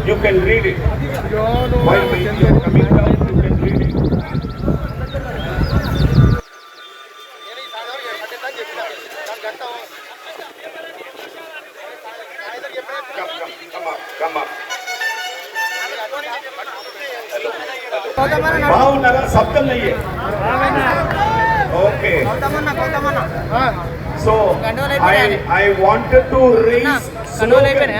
You can read it. While you are coming down, you can read it. Come up. Bhavnagar शब्द नहीं है. Okay. So I wanted to raise slogan.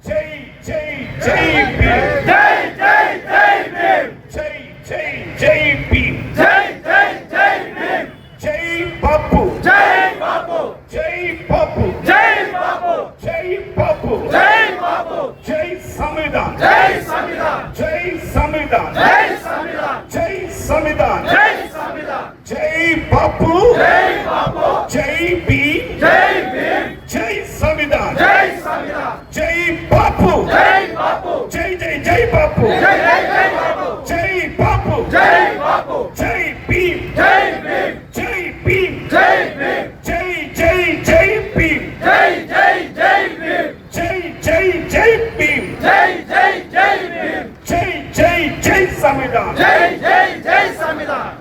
Jai Jai Jai Bhim. Jai Jai Jai Bhim. Jai Jai Jai Bhim. Jai Jai Jai Bhim. Jai Bapu. Jai Bapu. Jai Bapu. Jai Bapu. Jai Bapu. Jai Bapu. Jai Samvidhan. Jai Samvidhan. Jai Samvidhan. Jai Samvidhan. Jai Samvidhan. Jai Samvidhan. Jai Bapu. Jai Bapu. Jai Bhim. Jai Bhim. Jai Samvidhan. Jai Samvidhan. Jai Bapu. Jai Bapu. Jai Jai Jai Bapu. Jai Jai Jai Bapu. Jai Bapu. Jai Bapu. Jai Bhim. Jai Bhim. Jai Bhim. Jai Bhim. Jai Jai Jai Bhim. Jai Jai Jai Bhim. Jai Jai Jai Bhim. Jai Jai Jai Bhim. Jai Jai Jai Samvidhan. Jai Jai Jai Samvidhan.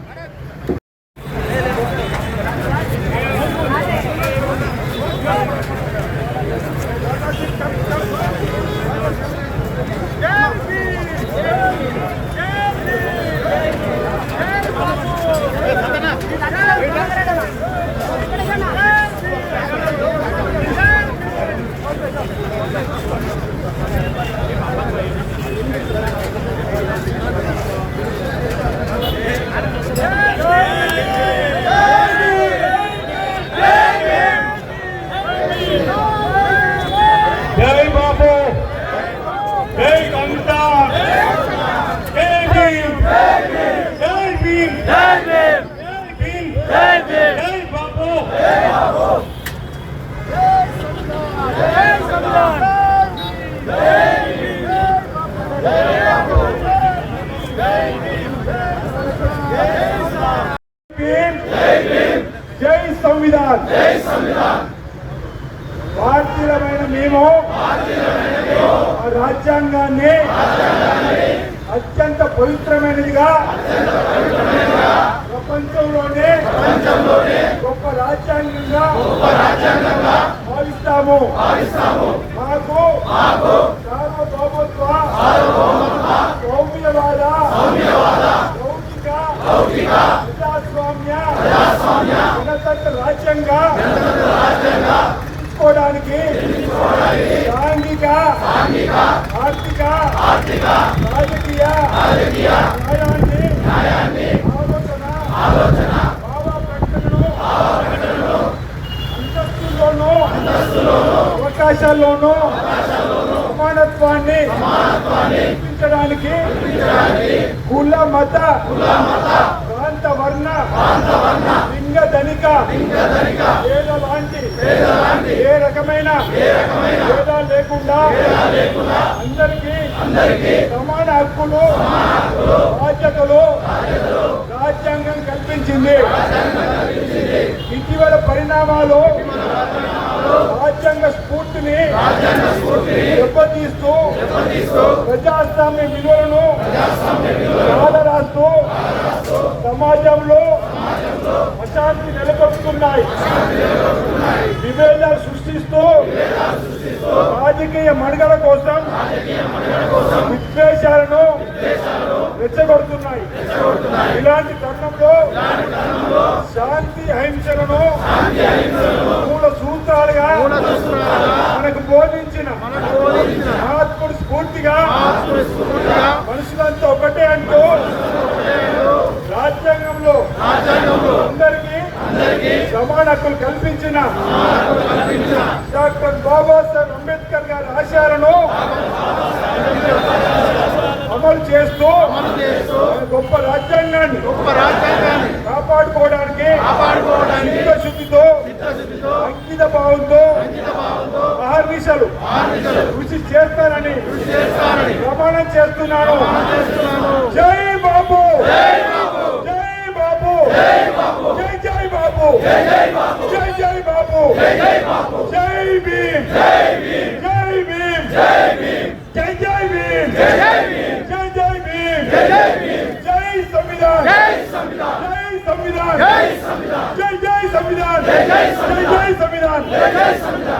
భారతీయులమైన మేము రాజ్యాంగాన్ని అత్యంత పవిత్రమైనదిగా ప్రపంచంలోనే గొప్ప రాజ్యాంగంగా భావిస్తాము. మాకు సార్వభౌమత్వ సౌమ్యవాద లౌకిక ప్రజాస్వామ్య గణతంత్ర రాజ్యంగా తీసుకోవడానికి సాంఘిక ఆర్థిక రాజకీయ న్యాయాన్ని ఆలోచన భావ ప్రకటనను అంతస్తుల్లోనూ అవకాశాల్లోనూ సమానత్వాన్ని కల్పించడానికి కుల మత ప్రాంత వర్ణ లింగ ధనిక పేద లాంటి ఏ రకమైన భేదాలు లేకుండా అందరికీ సమాన హక్కులు బాధ్యతలు రాజ్యాంగం కల్పించింది. ఇటీవల పరిణామాలు రాజ్యాంగ స్ఫూర్తిని దెబ్బతీస్తూ ప్రజాస్వామ్య విలువలను కాలరాస్తూ సమాజంలో అశాంతి నెలకొల్పుతున్నాయి. విభేదాలు సృష్టిస్తూ రాజకీయ మనుగడ కోసం విద్వేషాలను రెచ్చగొడుతున్నాయి. ఇలాంటి తరుణంలో శాంతి అహింసలను మూల సూత్రాలుగా మనకు బోధించిన మహాత్ముడు స్ఫూర్తిగా మనుషులంతా ఒకటే అంటూ రాజ్యాంగంలో అందరికీ సమాన హక్కులు కల్పించిన డాక్టర్ బాబాసాహెబ్ అంబేద్కర్ గారి ఆశయాలను అమలు చేస్తూ గొప్ప రాజ్యాంగాన్ని కాపాడుకోవడానికి చిత్తశుద్ధితో అంకిత భావంతో అహర్నిశలు కృషి చేస్తానని ప్రమాణం చేస్తున్నాను. జై బాబు, జై బాబు, జై జై బాబు, జై జై బాబు, జై భీమ్, జై భీమ్, జై संविधान जय जय संविधान जय जय संविधान जय जय संविधान